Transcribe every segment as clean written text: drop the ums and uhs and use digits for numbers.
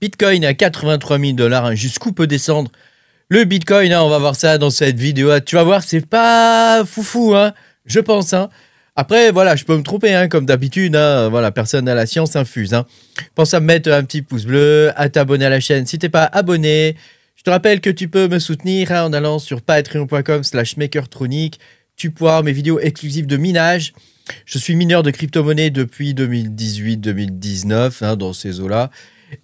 Bitcoin à 83 000 $, jusqu'où peut descendre le Bitcoin, on va voir ça dans cette vidéo. Tu vas voir, c'est pas foufou, je pense. Après, voilà, je peux me tromper, comme d'habitude. Voilà, personne n'a la science infuse. Pense à me mettre un petit pouce bleu, à t'abonner à la chaîne si t'es pas abonné. Je te rappelle que tu peux me soutenir en allant sur patreon.com/makertronic. Tu peux voir mes vidéos exclusives de minage. Je suis mineur de crypto-monnaie depuis 2018-2019, dans ces eaux-là.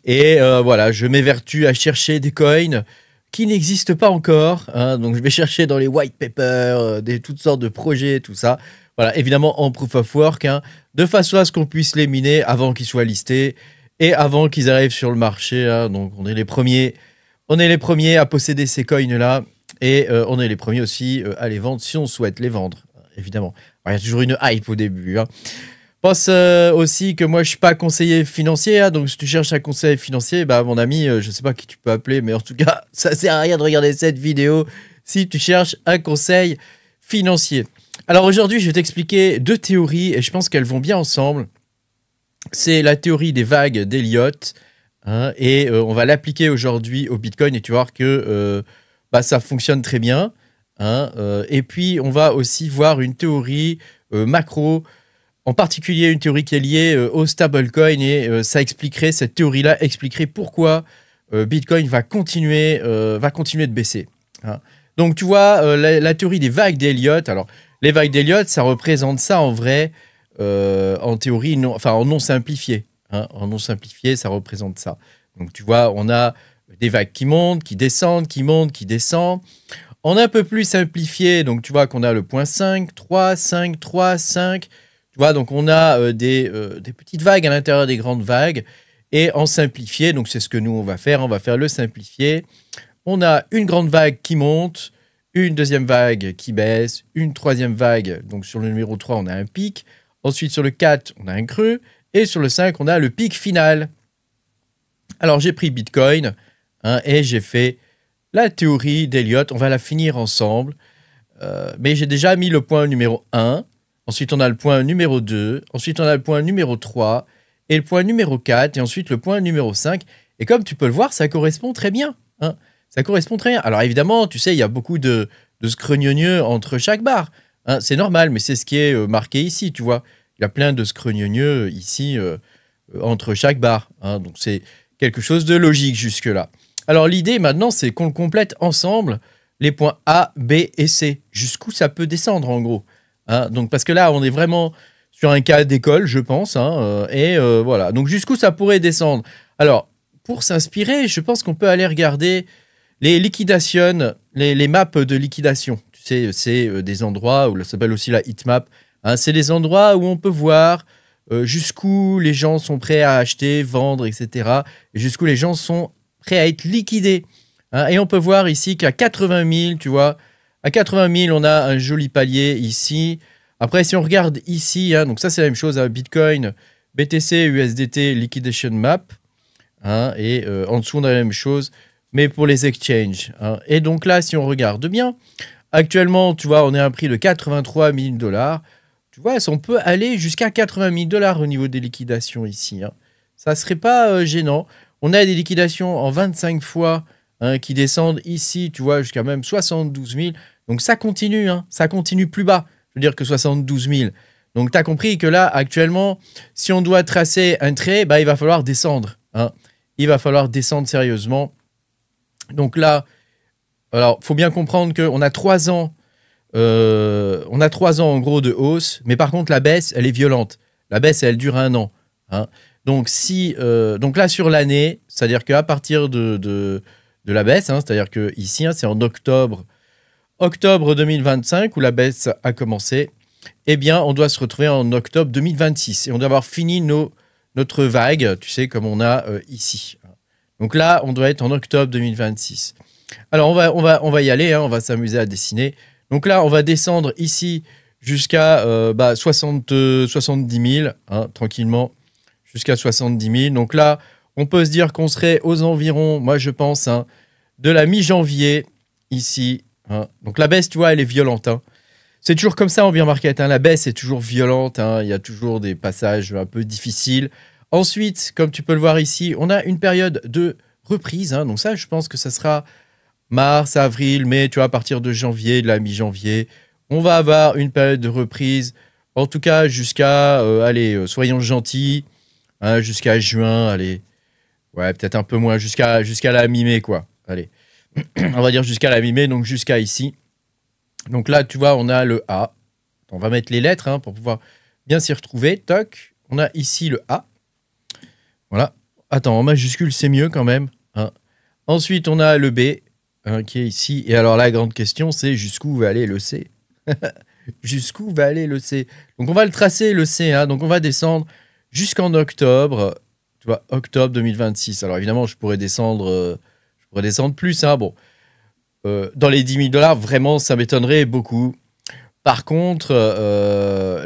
Et voilà, je m'évertue à chercher des coins qui n'existent pas encore. Donc, je vais chercher dans les white papers, toutes sortes de projets, tout ça. Voilà, évidemment en proof of work, de façon à ce qu'on puisse les miner avant qu'ils soient listés et avant qu'ils arrivent sur le marché. Donc, on est les premiers à posséder ces coins-là et on est les premiers aussi à les vendre si on souhaite les vendre, évidemment. Alors, il y a toujours une hype au début. Pense aussi que moi, je ne suis pas conseiller financier. Donc, si tu cherches un conseil financier, mon ami, je ne sais pas qui tu peux appeler, mais en tout cas, ça ne sert à rien de regarder cette vidéo si tu cherches un conseil financier. Alors, aujourd'hui, je vais t'expliquer deux théories et je pense qu'elles vont bien ensemble. C'est la théorie des vagues d'Elliott et on va l'appliquer aujourd'hui au Bitcoin et tu vas voir que ça fonctionne très bien. Et puis, on va aussi voir une théorie macro, en particulier une théorie qui est liée au stablecoin et cette théorie-là expliquerait pourquoi Bitcoin va continuer de baisser. Donc, tu vois, la théorie des vagues d'Elliott, alors, les vagues d'Elliott, ça représente ça en vrai, en théorie, en non simplifié. En non simplifié, ça représente ça. Donc, tu vois, on a des vagues qui montent, qui descendent, qui montent, qui descendent. En un peu plus simplifié, donc tu vois qu'on a le point 5, 3, 5, 3, 5. Tu vois, donc on a des petites vagues à l'intérieur des grandes vagues. Et en simplifié, donc c'est ce que nous on va faire le simplifié. On a une grande vague qui monte, une deuxième vague qui baisse, une troisième vague, donc sur le numéro 3 on a un pic. Ensuite sur le 4 on a un creux. Et sur le 5 on a le pic final. Alors j'ai pris Bitcoin et j'ai fait la théorie d'Elliott. On va la finir ensemble. Mais j'ai déjà mis le point numéro 1. Ensuite, on a le point numéro 2. Ensuite, on a le point numéro 3. Et le point numéro 4. Et ensuite, le point numéro 5. Et comme tu peux le voir, ça correspond très bien. Ça correspond très bien. Alors, évidemment, tu sais, il y a beaucoup de scrognonieux entre chaque barre. C'est normal, mais c'est ce qui est marqué ici, tu vois. Il y a plein de scrognonieux ici entre chaque barre. Donc, c'est quelque chose de logique jusque-là. Alors, l'idée, maintenant, c'est qu'on complète ensemble les points A, B et C. Jusqu'où ça peut descendre, en gros. Donc, parce que là, on est vraiment sur un cas d'école, je pense. Voilà. Donc, jusqu'où ça pourrait descendre. Alors, pour s'inspirer, je pense qu'on peut aller regarder les liquidations, les maps de liquidation. Tu sais, c'est des endroits où ça s'appelle aussi la heatmap. C'est des endroits où on peut voir jusqu'où les gens sont prêts à acheter, vendre, etc. Et jusqu'où les gens sont prêts à être liquidés. Et on peut voir ici qu'à 80 000, tu vois, à 80 000, on a un joli palier ici. Après, si on regarde ici, donc ça, c'est la même chose, Bitcoin, BTC, USDT, Liquidation Map. Et en dessous, on a la même chose, mais pour les exchanges. Et donc là, si on regarde bien, actuellement, tu vois, on est à un prix de 83 000 $. Tu vois, on peut aller jusqu'à 80 000 $ au niveau des liquidations ici. Ça ne serait pas gênant. On a des liquidations en 25 fois qui descendent ici, tu vois, jusqu'à même 72 000. Donc, ça continue, ça continue plus bas, je veux dire que 72 000. Donc, tu as compris que là, actuellement, si on doit tracer un trait, il va falloir descendre. Il va falloir descendre sérieusement. Donc là, alors, il faut bien comprendre qu'on a 3 ans. On a 3 ans, en gros, de hausse. Mais par contre, la baisse, elle est violente. La baisse, elle dure 1 an. Donc, donc là, sur l'année, c'est-à-dire qu'à partir de la baisse, c'est-à-dire que ici, c'est en octobre 2025 où la baisse a commencé, eh bien, on doit se retrouver en octobre 2026 et on doit avoir fini notre vague, tu sais, comme on a ici. Donc là, on doit être en octobre 2026. Alors, on va y aller, on va s'amuser à dessiner. Donc là, on va descendre ici jusqu'à 70 000, tranquillement, jusqu'à 70 000. Donc là, on peut se dire qu'on serait aux environs, moi je pense, de la mi-janvier, ici. Donc la baisse, tu vois, elle est violente. C'est toujours comme ça en bear market. La baisse est toujours violente. Il y a toujours des passages un peu difficiles. Ensuite, comme tu peux le voir ici, on a une période de reprise. Hein, donc ça, je pense que ça sera mars, avril, mai, tu vois, à partir de janvier, de la mi-janvier. On va avoir une période de reprise, en tout cas jusqu'à, allez, soyons gentils, hein, jusqu'à juin, allez. Ouais, peut-être un peu moins, jusqu'à la mi-mai, quoi. Allez, on va dire jusqu'à la mi-mai, donc jusqu'à ici. Donc là, tu vois, on a le A. On va mettre les lettres hein, pour pouvoir bien s'y retrouver. Toc, on a ici le A. Voilà. Attends, en majuscule, c'est mieux quand même. Hein. Ensuite, on a le B hein, qui est ici. Et alors, la grande question, c'est jusqu'où va aller le C. Jusqu'où va aller le C. Donc, on va le tracer, le C. Hein. Donc, on va descendre jusqu'en octobre. Tu vois, octobre 2026. Alors, évidemment, je pourrais descendre plus. Hein. Bon, dans les 10 000 $, vraiment, ça m'étonnerait beaucoup. Par contre,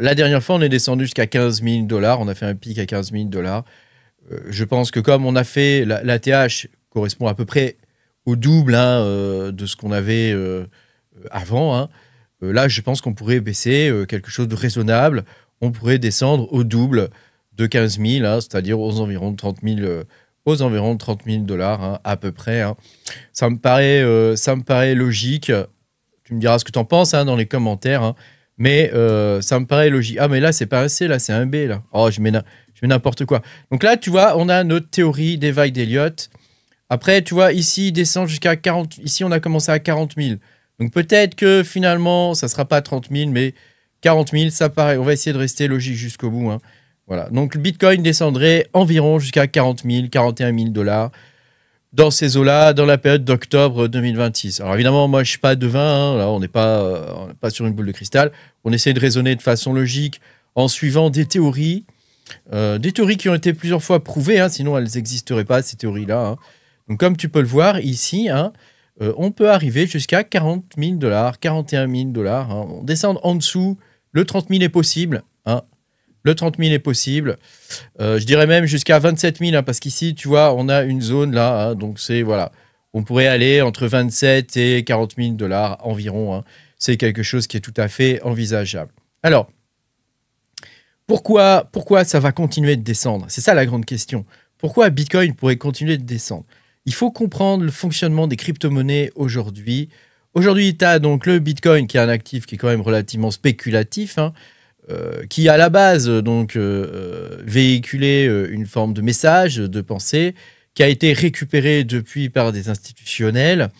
la dernière fois, on est descendu jusqu'à 15 000 $. On a fait un pic à 15 000 $. Je pense que comme on a fait, la TH correspond à peu près au double hein, de ce qu'on avait avant. Hein. Là, je pense qu'on pourrait baisser quelque chose de raisonnable. On pourrait descendre au double de 15 000, hein, c'est-à-dire aux environs de 30 000 $, hein, à peu près. Hein. Ça me paraît logique. Tu me diras ce que tu en penses hein, dans les commentaires. Hein. Mais ça me paraît logique. Ah, mais là, c'est pas un C, là, c'est un B. Là. Oh, je mets n'importe quoi. Donc là, tu vois, on a notre théorie des vagues d'Elliott. Après, tu vois, ici, il descend jusqu'à 40. Ici, on a commencé à 40 000. Donc peut-être que finalement, ça ne sera pas 30 000, mais 40 000, ça paraît. On va essayer de rester logique jusqu'au bout. Hein. Voilà. Donc le Bitcoin descendrait environ jusqu'à 40 000, 41 000 $. Dans ces eaux-là, dans la période d'octobre 2026. Alors évidemment, moi, je ne suis pas devin, hein, là, on n'est pas sur une boule de cristal. On essaie de raisonner de façon logique en suivant des théories qui ont été plusieurs fois prouvées, hein, sinon elles n'existeraient pas, ces théories-là. Hein. Donc comme tu peux le voir ici, hein, on peut arriver jusqu'à 40 000 $, 41 000 $. Hein. On descend en dessous, le 30 000 est possible. Hein. Le 30 000 est possible. Je dirais même jusqu'à 27 000, hein, parce qu'ici, tu vois, on a une zone là. Hein, donc, c'est, voilà. On pourrait aller entre 27 et 40 000 $ environ. Hein. C'est quelque chose qui est tout à fait envisageable. Alors, pourquoi ça va continuer de descendre? C'est ça la grande question. Pourquoi Bitcoin pourrait continuer de descendre? Il faut comprendre le fonctionnement des crypto-monnaies aujourd'hui. Aujourd'hui, tu as donc le Bitcoin qui est un actif qui est quand même relativement spéculatif, hein, qui à la base donc véhiculait une forme de message, de pensée, qui a été récupéré depuis par des institutionnels.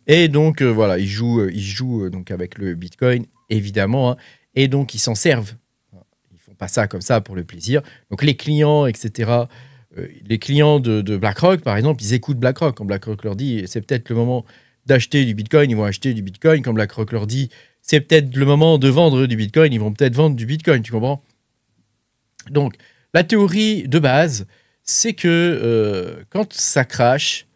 Et donc voilà, ils jouent donc avec le Bitcoin, évidemment, hein, et donc ils s'en servent. Ils font pas ça comme ça pour le plaisir. Donc les clients, etc., les clients de BlackRock, par exemple, ils écoutent BlackRock. Quand BlackRock leur dit c'est peut-être le moment d'acheter du Bitcoin, ils vont acheter du Bitcoin. Quand BlackRock leur dit c'est peut-être le moment de vendre du Bitcoin, ils vont peut-être vendre du Bitcoin, tu comprends? Donc, la théorie de base, c'est que quand ça crache,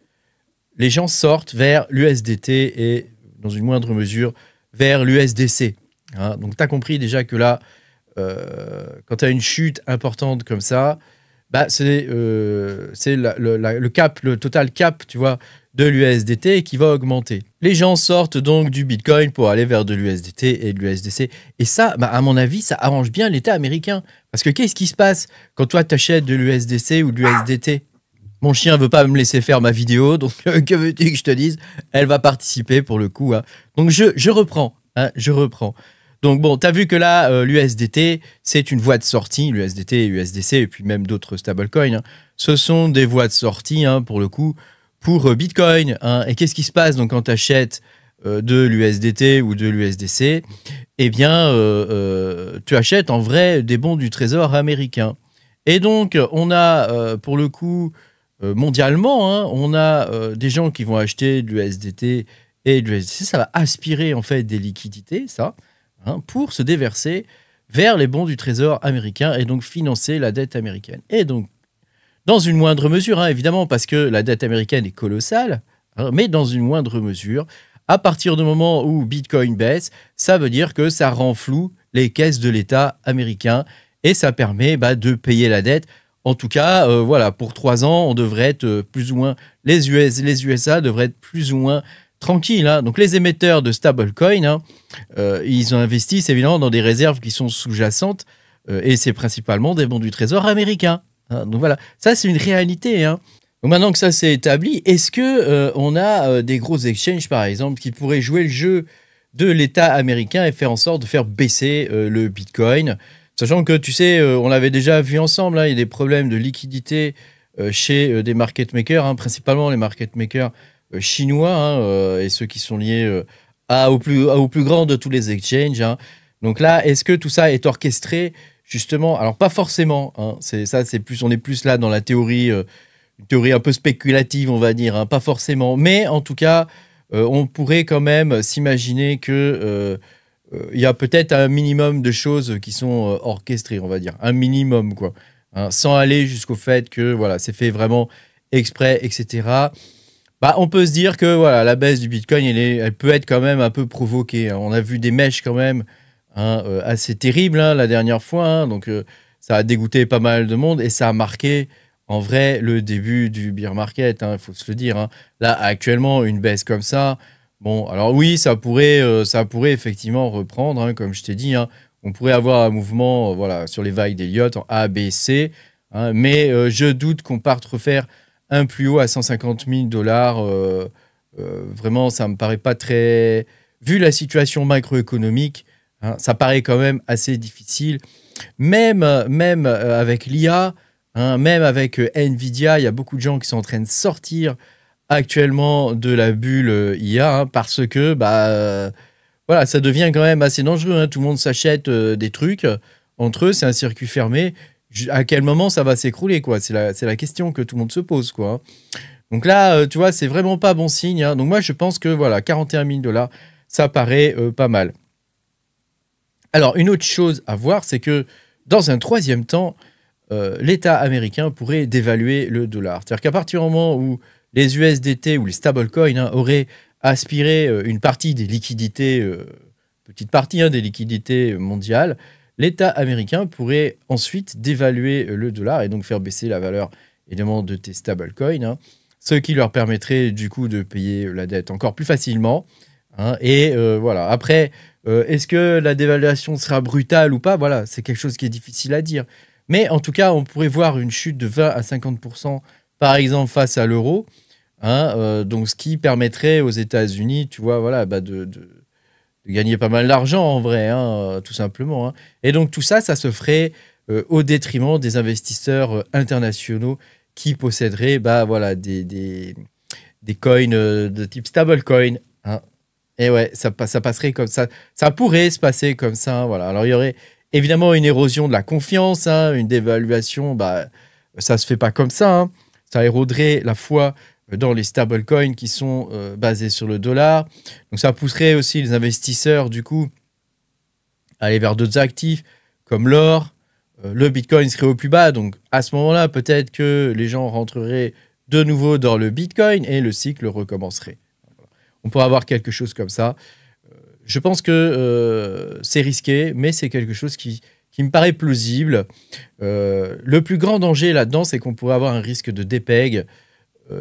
les gens sortent vers l'USDT et, dans une moindre mesure, vers l'USDC. Hein. Donc, tu as compris déjà que là, quand tu as une chute importante comme ça, bah, c'est le cap, le total cap, tu vois, de l'USDT qui va augmenter. Les gens sortent donc du Bitcoin pour aller vers de l'USDT et de l'USDC. Et ça, bah, à mon avis, ça arrange bien l'État américain. Parce que qu'est-ce qui se passe quand toi, tu achètes de l'USDC ou de l'USDT? Mon chien veut pas me laisser faire ma vidéo, donc que veux-tu que je te dise? Elle va participer pour le coup. Hein. Donc je reprends. Hein, je reprends. Donc bon, tu as vu que là, l'USDT, c'est une voie de sortie, l'USDT, USDC, et puis même d'autres stablecoins. Hein. Ce sont des voies de sortie, hein, pour le coup, pour Bitcoin. Hein. Et qu'est-ce qui se passe donc quand tu achètes de l'USDT ou de l'USDC? Eh bien, tu achètes en vrai des bons du trésor américain. Et donc, on a, pour le coup, mondialement, hein, on a des gens qui vont acheter de l'USDT et de l'USDC. Ça va aspirer en fait des liquidités, ça. Hein, pour se déverser vers les bons du trésor américain et donc financer la dette américaine. Et donc, dans une moindre mesure, hein, évidemment, parce que la dette américaine est colossale, hein, mais dans une moindre mesure, à partir du moment où Bitcoin baisse, ça veut dire que ça renfloue les caisses de l'État américain et ça permet de payer la dette. En tout cas, voilà, pour 3 ans, on devrait être plus ou moins, les USA devraient être plus ou moins tranquille. Hein. Donc, les émetteurs de stablecoin, hein, ils investissent évidemment dans des réserves qui sont sous-jacentes et c'est principalement des bons du trésor américains. hein. Donc voilà, ça c'est une réalité, hein. Donc maintenant que ça c'est établi, est-ce que on a des gros exchanges par exemple qui pourraient jouer le jeu de l'État américain et faire en sorte de faire baisser le Bitcoin, sachant que tu sais, on l'avait déjà vu ensemble, hein, il y a des problèmes de liquidité chez des market makers, hein, principalement les market makers chinois, hein, et ceux qui sont liés au plus grand de tous les exchanges, hein. Donc là, est-ce que tout ça est orchestré justement? Alors pas forcément, hein, on est plus là dans la théorie, une théorie un peu spéculative, on va dire, hein, pas forcément, mais en tout cas, on pourrait quand même s'imaginer que il y a peut-être un minimum de choses qui sont orchestrées, on va dire, un minimum quoi, hein, sans aller jusqu'au fait que voilà, c'est fait vraiment exprès, etc. Bah, on peut se dire que voilà, la baisse du Bitcoin, elle peut être quand même un peu provoquée, hein. On a vu des mèches quand même, hein, assez terribles, hein, la dernière fois, hein. Donc ça a dégoûté pas mal de monde et ça a marqué en vrai le début du bear market, hein, il faut se le dire, hein. Là, actuellement, une baisse comme ça, bon, alors oui, ça pourrait effectivement reprendre, hein, comme je t'ai dit, hein. On pourrait avoir un mouvement voilà, sur les vagues d'Elliott en A, B, C, hein, mais je doute qu'on parte refaire un plus haut à 150 000 dollars. Vraiment, ça me paraît pas très... Vu la situation macroéconomique, hein, ça paraît quand même assez difficile. Même avec l'IA, hein, même avec Nvidia, il y a beaucoup de gens qui sont en train de sortir actuellement de la bulle IA, hein, parce que voilà, ça devient quand même assez dangereux, hein. Tout le monde s'achète des trucs entre eux, c'est un circuit fermé. À quel moment ça va s'écrouler, quoi? C'est la question que tout le monde se pose, quoi, hein. Donc là, tu vois, c'est vraiment pas bon signe, hein. Donc moi, je pense que voilà, 41 000 dollars, ça paraît pas mal. Alors, une autre chose à voir, c'est que dans un troisième temps, l'État américain pourrait dévaluer le dollar. C'est-à-dire qu'à partir du moment où les USDT ou les stablecoins, hein, auraient aspiré une partie des liquidités, petite partie, hein, des liquidités mondiales, l'État américain pourrait ensuite dévaluer le dollar et donc faire baisser la valeur évidemment de tes stablecoins, hein, ce qui leur permettrait du coup de payer la dette encore plus facilement, hein. Et voilà. Après, est-ce que la dévaluation sera brutale ou pas? Voilà, c'est quelque chose qui est difficile à dire. Mais en tout cas, on pourrait voir une chute de 20 à 50% par exemple face à l'euro, hein, donc ce qui permettrait aux États-Unis, tu vois, voilà, de gagner pas mal d'argent en vrai, hein, tout simplement, hein. Et donc tout ça, ça se ferait au détriment des investisseurs internationaux qui posséderaient voilà, des coins de type stablecoin, hein. Et ouais, ça passerait comme ça. Ça pourrait se passer comme ça, hein, voilà. Alors il y aurait évidemment une érosion de la confiance, hein, une dévaluation, ça se fait pas comme ça, hein. Ça éroderait la foi dans les stablecoins qui sont basés sur le dollar. Donc ça pousserait aussi les investisseurs, du coup, à aller vers d'autres actifs, comme l'or. Le Bitcoin serait au plus bas, donc à ce moment-là, peut-être que les gens rentreraient de nouveau dans le Bitcoin et le cycle recommencerait. On pourrait avoir quelque chose comme ça. Je pense que c'est risqué, mais c'est quelque chose qui me paraît plausible. Le plus grand danger là-dedans, c'est qu'on pourrait avoir un risque de dépeg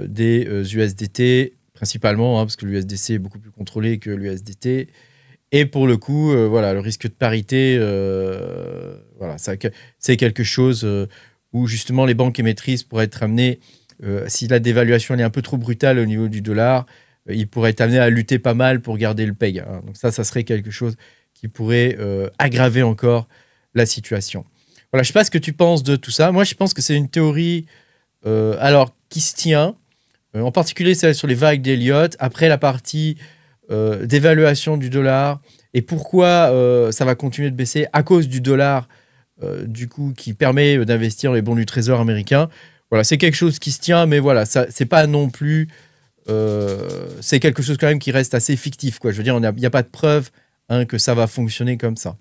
des USDT, principalement, hein, parce que l'USDC est beaucoup plus contrôlé que l'USDT. Et pour le coup, voilà, le risque de parité, voilà, c'est quelque chose où justement les banques émettrices pourraient être amenées, si la dévaluation est un peu trop brutale au niveau du dollar, ils pourraient être amenés à lutter pas mal pour garder le peg, hein. Donc ça serait quelque chose qui pourrait aggraver encore la situation. Voilà, je sais pas ce que tu penses de tout ça. Moi, je pense que c'est une théorie alors qui se tient, en particulier celle sur les vagues d'Elliott, après la partie d'évaluation du dollar, et pourquoi ça va continuer de baisser à cause du dollar, du coup, qui permet d'investir dans les bons du trésor américain. Voilà, c'est quelque chose qui se tient, mais voilà, ça, c'est pas non plus... c'est quelque chose quand même qui reste assez fictif, quoi. Je veux dire, il n'y a pas de preuve, hein, que ça va fonctionner comme ça.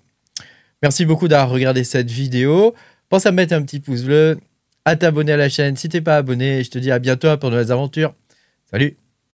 Merci beaucoup d'avoir regardé cette vidéo. Pense à mettre un petit pouce bleu, à t'abonner à la chaîne si t'es pas abonné. Je te dis à bientôt pour de nouvelles aventures. Salut!